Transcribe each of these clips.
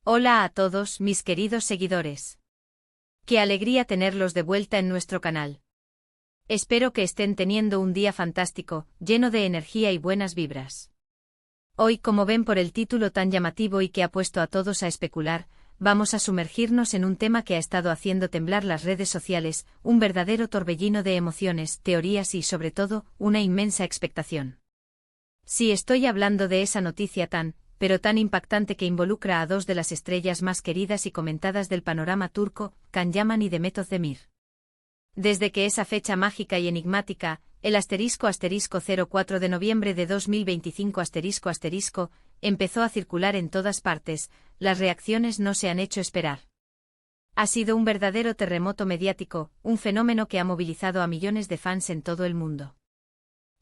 Hola a todos mis queridos seguidores. Qué alegría tenerlos de vuelta en nuestro canal. Espero que estén teniendo un día fantástico, lleno de energía y buenas vibras. Hoy, como ven por el título tan llamativo y que ha puesto a todos a especular, vamos a sumergirnos en un tema que ha estado haciendo temblar las redes sociales, un verdadero torbellino de emociones, teorías y, sobre todo, una inmensa expectación. Sí, estoy hablando de esa noticia pero tan impactante que involucra a dos de las estrellas más queridas y comentadas del panorama turco, Can Yaman y Demet Özdemir. Desde que esa fecha mágica y enigmática, el *04 de noviembre de 2025 empezó a circular en todas partes, las reacciones no se han hecho esperar. Ha sido un verdadero terremoto mediático, un fenómeno que ha movilizado a millones de fans en todo el mundo.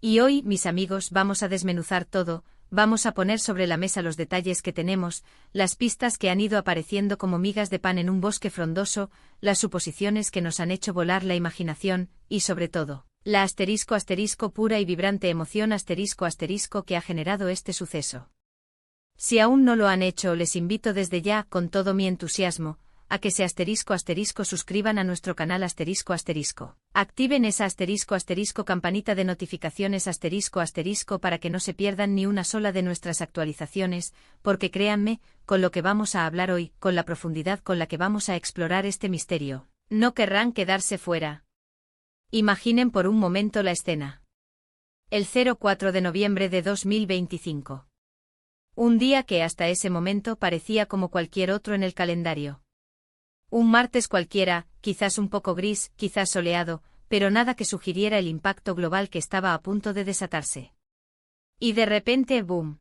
Y hoy, mis amigos, vamos a desmenuzar todo. Vamos a poner sobre la mesa los detalles que tenemos, las pistas que han ido apareciendo como migas de pan en un bosque frondoso, las suposiciones que nos han hecho volar la imaginación, y sobre todo, la pura y vibrante emoción que ha generado este suceso. Si aún no lo han hecho, les invito desde ya, con todo mi entusiasmo, a que se suscriban a nuestro canal Activen esa campanita de notificaciones para que no se pierdan ni una sola de nuestras actualizaciones, porque créanme, con lo que vamos a hablar hoy, con la profundidad con la que vamos a explorar este misterio, no querrán quedarse fuera. Imaginen por un momento la escena. El 04 de noviembre de 2025. Un día que hasta ese momento parecía como cualquier otro en el calendario. Un martes cualquiera, quizás un poco gris, quizás soleado, pero nada que sugiriera el impacto global que estaba a punto de desatarse. Y de repente, ¡boom!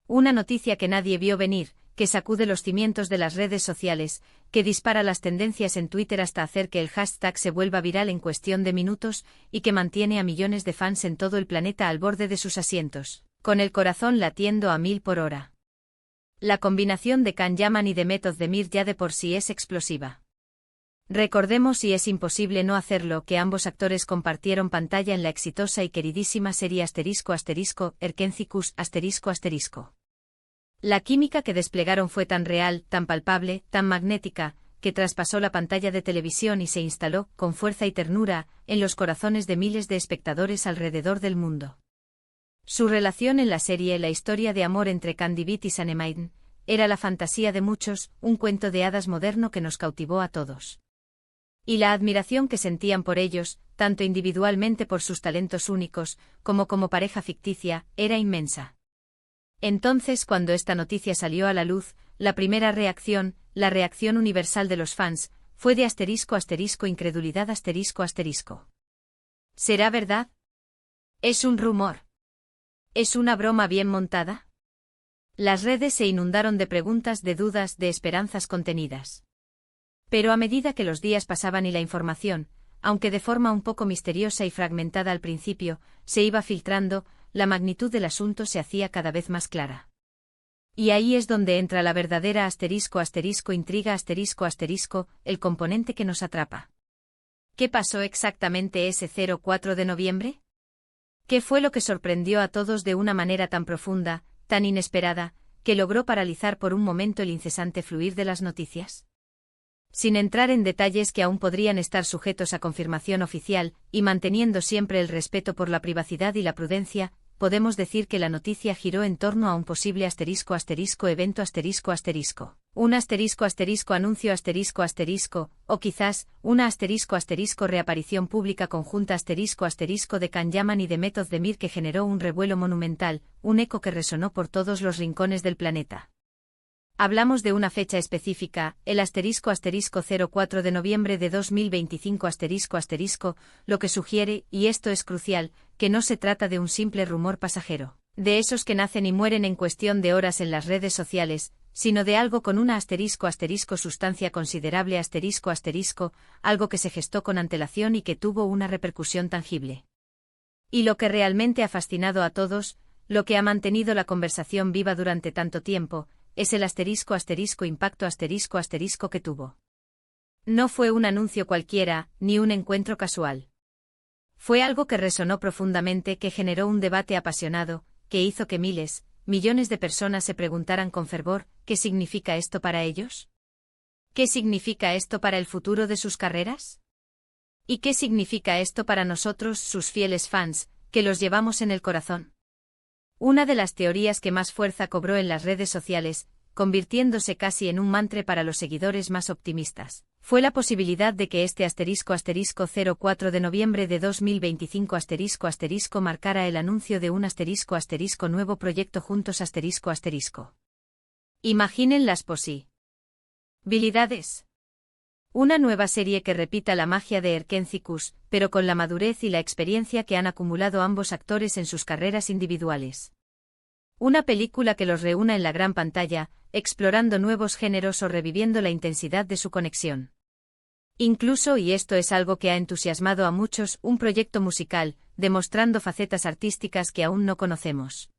Una noticia que nadie vio venir, que sacude los cimientos de las redes sociales, que dispara las tendencias en Twitter hasta hacer que el hashtag se vuelva viral en cuestión de minutos, y que mantiene a millones de fans en todo el planeta al borde de sus asientos, con el corazón latiendo a 1000 por hora. La combinación de Can Yaman y Demet Özdemir ya de por sí es explosiva. Recordemos, y es imposible no hacerlo, que ambos actores compartieron pantalla en la exitosa y queridísima serie Erkencikus ***. La química que desplegaron fue tan real, tan palpable, tan magnética, que traspasó la pantalla de televisión y se instaló, con fuerza y ternura, en los corazones de miles de espectadores alrededor del mundo. Su relación en la serie, la historia de amor entre Candivit y Sanemaiden, era la fantasía de muchos, un cuento de hadas moderno que nos cautivó a todos. Y la admiración que sentían por ellos, tanto individualmente por sus talentos únicos, como pareja ficticia, era inmensa. Entonces, cuando esta noticia salió a la luz, la primera reacción, la reacción universal de los fans, fue de incredulidad ¿Será verdad? ¿Es un rumor? ¿Es una broma bien montada? Las redes se inundaron de preguntas, de dudas, de esperanzas contenidas. Pero a medida que los días pasaban y la información, aunque de forma un poco misteriosa y fragmentada al principio, se iba filtrando, la magnitud del asunto se hacía cada vez más clara. Y ahí es donde entra la verdadera intriga el componente que nos atrapa. ¿Qué pasó exactamente ese 04 de noviembre? ¿Qué fue lo que sorprendió a todos de una manera tan profunda, tan inesperada, que logró paralizar por un momento el incesante fluir de las noticias? Sin entrar en detalles que aún podrían estar sujetos a confirmación oficial, y manteniendo siempre el respeto por la privacidad y la prudencia, podemos decir que la noticia giró en torno a un posible evento un anuncio o quizás, una reaparición pública conjunta de Can Yaman y Demet Özdemir que generó un revuelo monumental, un eco que resonó por todos los rincones del planeta. Hablamos de una fecha específica, el *04 de noviembre de 2025 lo que sugiere, y esto es crucial, que no se trata de un simple rumor pasajero, de esos que nacen y mueren en cuestión de horas en las redes sociales, sino de algo con una sustancia considerable algo que se gestó con antelación y que tuvo una repercusión tangible. Y lo que realmente ha fascinado a todos, lo que ha mantenido la conversación viva durante tanto tiempo, es el impacto que tuvo. No fue un anuncio cualquiera, ni un encuentro casual. Fue algo que resonó profundamente, que generó un debate apasionado, que hizo que miles, millones de personas se preguntaran con fervor, ¿qué significa esto para ellos? ¿Qué significa esto para el futuro de sus carreras? ¿Y qué significa esto para nosotros, sus fieles fans, que los llevamos en el corazón? Una de las teorías que más fuerza cobró en las redes sociales, convirtiéndose casi en un mantra para los seguidores más optimistas, fue la posibilidad de que este *04 de noviembre de 2025 ** marcara el anuncio de un ** nuevo proyecto juntos **. Imaginen las posibilidades. Una nueva serie que repita la magia de Erkénzicus, pero con la madurez y la experiencia que han acumulado ambos actores en sus carreras individuales. Una película que los reúna en la gran pantalla, explorando nuevos géneros o reviviendo la intensidad de su conexión. Incluso, y esto es algo que ha entusiasmado a muchos, un proyecto musical, demostrando facetas artísticas que aún no conocemos.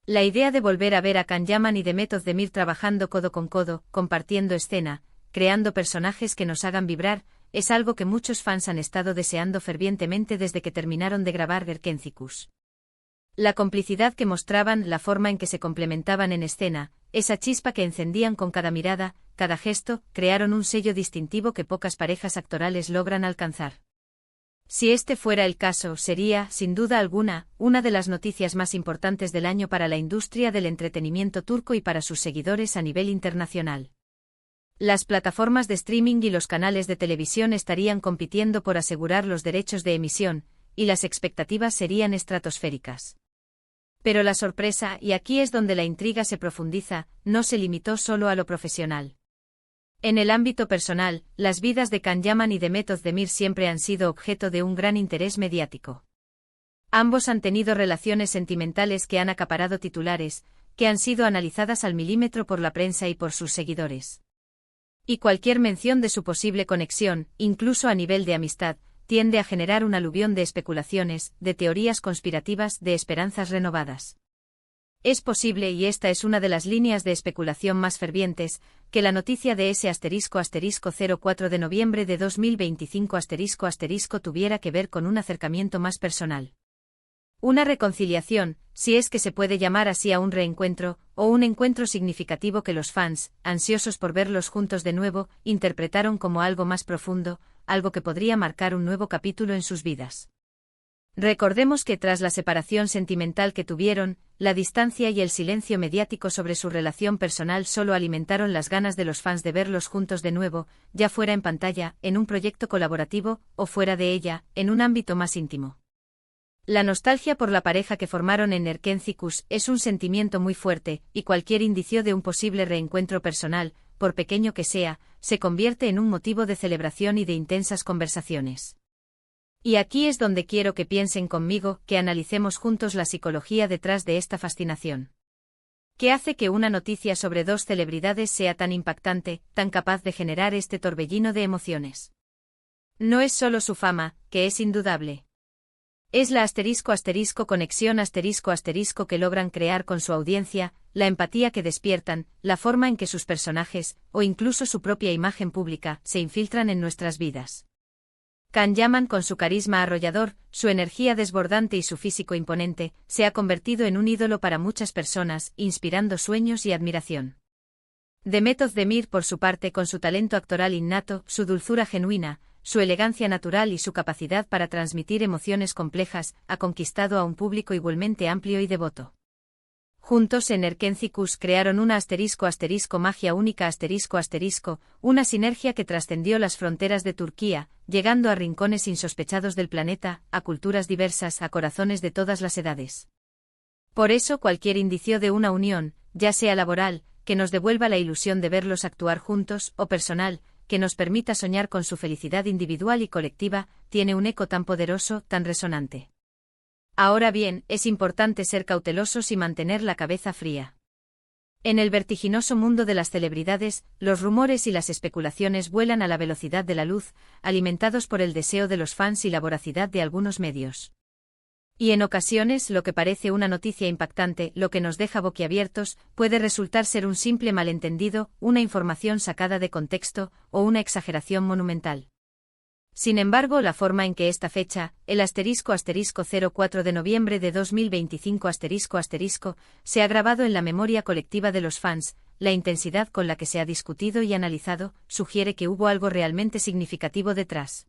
La idea de volver a ver a Can Yaman y The Method de Mir trabajando codo con codo, compartiendo escena, creando personajes que nos hagan vibrar, es algo que muchos fans han estado deseando fervientemente desde que terminaron de grabar Erkénzicus. La complicidad que mostraban, la forma en que se complementaban en escena, esa chispa que encendían con cada mirada, cada gesto, crearon un sello distintivo que pocas parejas actorales logran alcanzar. Si este fuera el caso, sería, sin duda alguna, una de las noticias más importantes del año para la industria del entretenimiento turco y para sus seguidores a nivel internacional. Las plataformas de streaming y los canales de televisión estarían compitiendo por asegurar los derechos de emisión, y las expectativas serían estratosféricas. Pero la sorpresa, y aquí es donde la intriga se profundiza, no se limitó solo a lo profesional. En el ámbito personal, las vidas de Can Yaman y The Method de Mir siempre han sido objeto de un gran interés mediático. Ambos han tenido relaciones sentimentales que han acaparado titulares, que han sido analizadas al milímetro por la prensa y por sus seguidores. Y cualquier mención de su posible conexión, incluso a nivel de amistad, tiende a generar un aluvión de especulaciones, de teorías conspirativas, de esperanzas renovadas. Es posible, y esta es una de las líneas de especulación más fervientes, que la noticia de ese *04 de noviembre de 2025 ** tuviera que ver con un acercamiento más personal. Una reconciliación, si es que se puede llamar así a un reencuentro, o un encuentro significativo que los fans, ansiosos por verlos juntos de nuevo, interpretaron como algo más profundo, algo que podría marcar un nuevo capítulo en sus vidas. Recordemos que tras la separación sentimental que tuvieron, la distancia y el silencio mediático sobre su relación personal solo alimentaron las ganas de los fans de verlos juntos de nuevo, ya fuera en pantalla, en un proyecto colaborativo, o fuera de ella, en un ámbito más íntimo. La nostalgia por la pareja que formaron en Erkénzicus es un sentimiento muy fuerte, y cualquier indicio de un posible reencuentro personal, por pequeño que sea, se convierte en un motivo de celebración y de intensas conversaciones. Y aquí es donde quiero que piensen conmigo, que analicemos juntos la psicología detrás de esta fascinación. ¿Qué hace que una noticia sobre dos celebridades sea tan impactante, tan capaz de generar este torbellino de emociones? No es solo su fama, que es indudable. Es la ** conexión ** que logran crear con su audiencia, la empatía que despiertan, la forma en que sus personajes, o incluso su propia imagen pública, se infiltran en nuestras vidas. Can Yaman, con su carisma arrollador, su energía desbordante y su físico imponente, se ha convertido en un ídolo para muchas personas, inspirando sueños y admiración. The Method de Mir, por su parte, con su talento actoral innato, su dulzura genuina, su elegancia natural y su capacidad para transmitir emociones complejas, ha conquistado a un público igualmente amplio y devoto. Juntos en Erkénzicus crearon una ** magia única **, una sinergia que trascendió las fronteras de Turquía, llegando a rincones insospechados del planeta, a culturas diversas, a corazones de todas las edades. Por eso cualquier indicio de una unión, ya sea laboral, que nos devuelva la ilusión de verlos actuar juntos, o personal, que nos permita soñar con su felicidad individual y colectiva, tiene un eco tan poderoso, tan resonante. Ahora bien, es importante ser cautelosos y mantener la cabeza fría. En el vertiginoso mundo de las celebridades, los rumores y las especulaciones vuelan a la velocidad de la luz, alimentados por el deseo de los fans y la voracidad de algunos medios. Y en ocasiones, lo que parece una noticia impactante, lo que nos deja boquiabiertos, puede resultar ser un simple malentendido, una información sacada de contexto, o una exageración monumental. Sin embargo, la forma en que esta fecha, el *04 de noviembre de 2025 se ha grabado en la memoria colectiva de los fans, la intensidad con la que se ha discutido y analizado, sugiere que hubo algo realmente significativo detrás.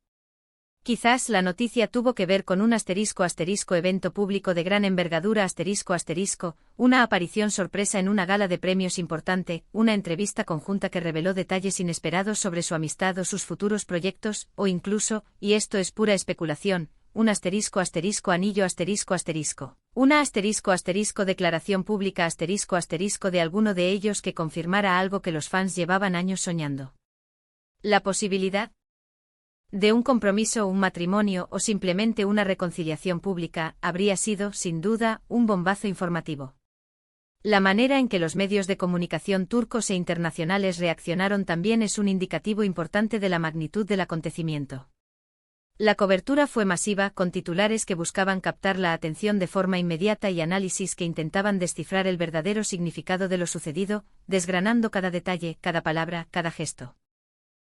Quizás la noticia tuvo que ver con un evento público de gran envergadura una aparición sorpresa en una gala de premios importante, una entrevista conjunta que reveló detalles inesperados sobre su amistad o sus futuros proyectos, o incluso, y esto es pura especulación, un anillo una declaración pública de alguno de ellos que confirmara algo que los fans llevaban años soñando. La posibilidad de un compromiso, un matrimonio o simplemente una reconciliación pública habría sido, sin duda, un bombazo informativo. La manera en que los medios de comunicación turcos e internacionales reaccionaron también es un indicativo importante de la magnitud del acontecimiento. La cobertura fue masiva, con titulares que buscaban captar la atención de forma inmediata y análisis que intentaban descifrar el verdadero significado de lo sucedido, desgranando cada detalle, cada palabra, cada gesto.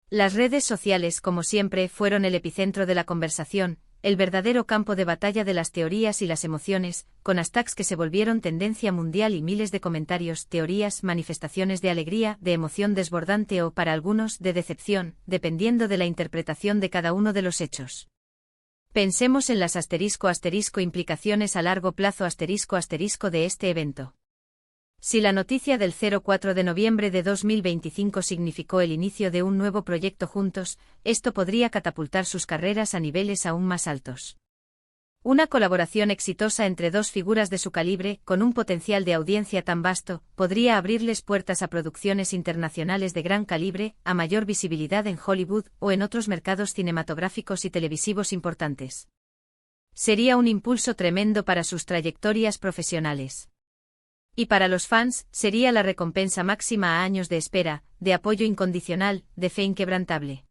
Las redes sociales, como siempre, fueron el epicentro de la conversación, el verdadero campo de batalla de las teorías y las emociones, con hashtags que se volvieron tendencia mundial y miles de comentarios, teorías, manifestaciones de alegría, de emoción desbordante o, para algunos, de decepción, dependiendo de la interpretación de cada uno de los hechos. Pensemos en las implicaciones a largo plazo de este evento. Si la noticia del 04 de noviembre de 2025 significó el inicio de un nuevo proyecto juntos, esto podría catapultar sus carreras a niveles aún más altos. Una colaboración exitosa entre dos figuras de su calibre, con un potencial de audiencia tan vasto, podría abrirles puertas a producciones internacionales de gran calibre, a mayor visibilidad en Hollywood o en otros mercados cinematográficos y televisivos importantes. Sería un impulso tremendo para sus trayectorias profesionales. Y para los fans, sería la recompensa máxima a años de espera, de apoyo incondicional, de fe inquebrantable.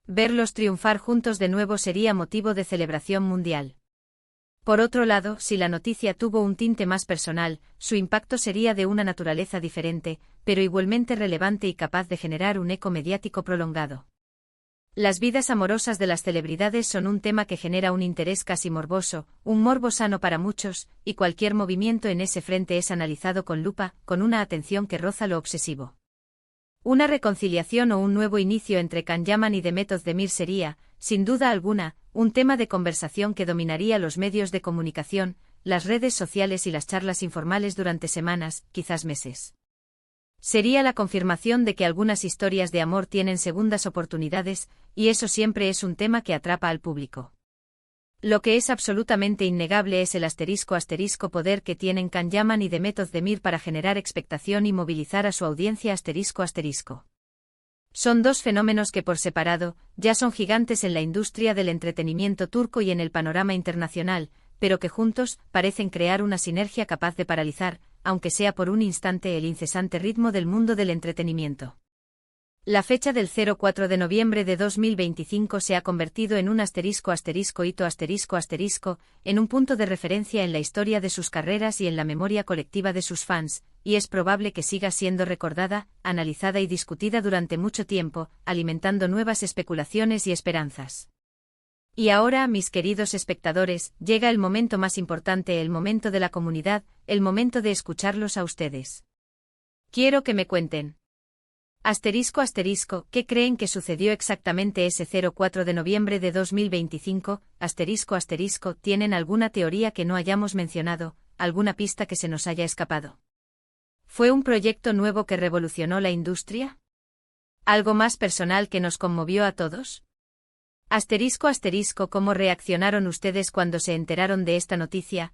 Verlos triunfar juntos de nuevo sería motivo de celebración mundial. Por otro lado, si la noticia tuvo un tinte más personal, su impacto sería de una naturaleza diferente, pero igualmente relevante y capaz de generar un eco mediático prolongado. Las vidas amorosas de las celebridades son un tema que genera un interés casi morboso, un morbo sano para muchos, y cualquier movimiento en ese frente es analizado con lupa, con una atención que roza lo obsesivo. Una reconciliación o un nuevo inicio entre Can Yaman y Demet Özdemir sería, sin duda alguna, un tema de conversación que dominaría los medios de comunicación, las redes sociales y las charlas informales durante semanas, quizás meses. Sería la confirmación de que algunas historias de amor tienen segundas oportunidades, y eso siempre es un tema que atrapa al público. Lo que es absolutamente innegable es el poder que tienen Can Yaman y Demet Özdemir para generar expectación y movilizar a su audiencia Son dos fenómenos que por separado, ya son gigantes en la industria del entretenimiento turco y en el panorama internacional, pero que juntos, parecen crear una sinergia capaz de paralizar, aunque sea por un instante, el incesante ritmo del mundo del entretenimiento. La fecha del 04 de noviembre de 2025 se ha convertido en un hito en un punto de referencia en la historia de sus carreras y en la memoria colectiva de sus fans, y es probable que siga siendo recordada, analizada y discutida durante mucho tiempo, alimentando nuevas especulaciones y esperanzas. Y ahora, mis queridos espectadores, llega el momento más importante, el momento de la comunidad, el momento de escucharlos a ustedes. Quiero que me cuenten. ¿Qué creen que sucedió exactamente ese 04 de noviembre de 2025? ¿Tienen alguna teoría que no hayamos mencionado, alguna pista que se nos haya escapado? ¿Fue un proyecto nuevo que revolucionó la industria? ¿Algo más personal que nos conmovió a todos? ¿Cómo reaccionaron ustedes cuando se enteraron de esta noticia?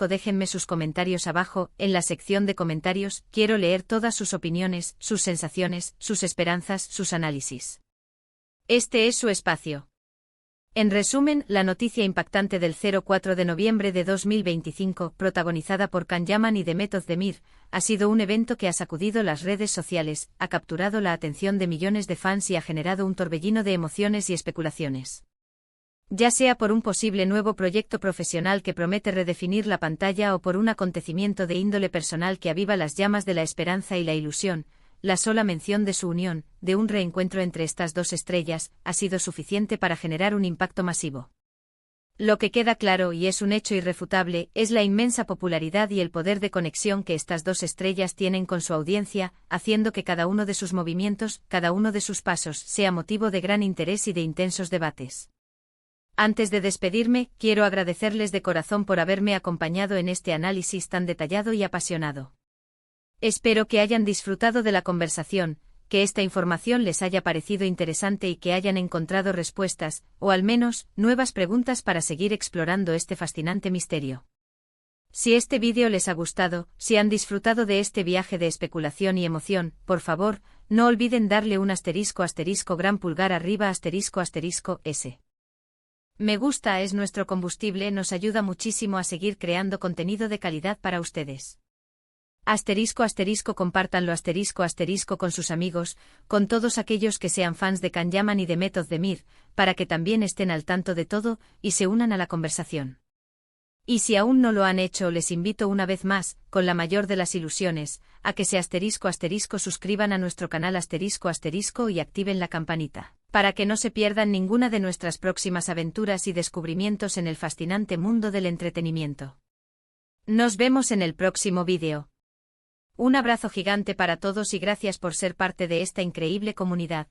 Déjenme sus comentarios abajo, en la sección de comentarios, quiero leer todas sus opiniones, sus sensaciones, sus esperanzas, sus análisis. Este es su espacio. En resumen, la noticia impactante del 04 de noviembre de 2025, protagonizada por Can Yaman y Demet Özdemir, ha sido un evento que ha sacudido las redes sociales, ha capturado la atención de millones de fans y ha generado un torbellino de emociones y especulaciones. Ya sea por un posible nuevo proyecto profesional que promete redefinir la pantalla o por un acontecimiento de índole personal que aviva las llamas de la esperanza y la ilusión, la sola mención de su unión, de un reencuentro entre estas dos estrellas, ha sido suficiente para generar un impacto masivo. Lo que queda claro y es un hecho irrefutable es la inmensa popularidad y el poder de conexión que estas dos estrellas tienen con su audiencia, haciendo que cada uno de sus movimientos, cada uno de sus pasos, sea motivo de gran interés y de intensos debates. Antes de despedirme, quiero agradecerles de corazón por haberme acompañado en este análisis tan detallado y apasionado. Espero que hayan disfrutado de la conversación, que esta información les haya parecido interesante y que hayan encontrado respuestas, o al menos, nuevas preguntas para seguir explorando este fascinante misterio. Si este vídeo les ha gustado, si han disfrutado de este viaje de especulación y emoción, por favor, no olviden darle un * gran pulgar arriba * S. Me gusta es nuestro combustible, nos ayuda muchísimo a seguir creando contenido de calidad para ustedes. * compártanlo * con sus amigos, con todos aquellos que sean fans de Can Yaman y de Method de Mir, para que también estén al tanto de todo y se unan a la conversación. Y si aún no lo han hecho, les invito una vez más, con la mayor de las ilusiones, a que se * suscriban a nuestro canal * y activen la campanita, para que no se pierdan ninguna de nuestras próximas aventuras y descubrimientos en el fascinante mundo del entretenimiento. Nos vemos en el próximo vídeo. Un abrazo gigante para todos y gracias por ser parte de esta increíble comunidad.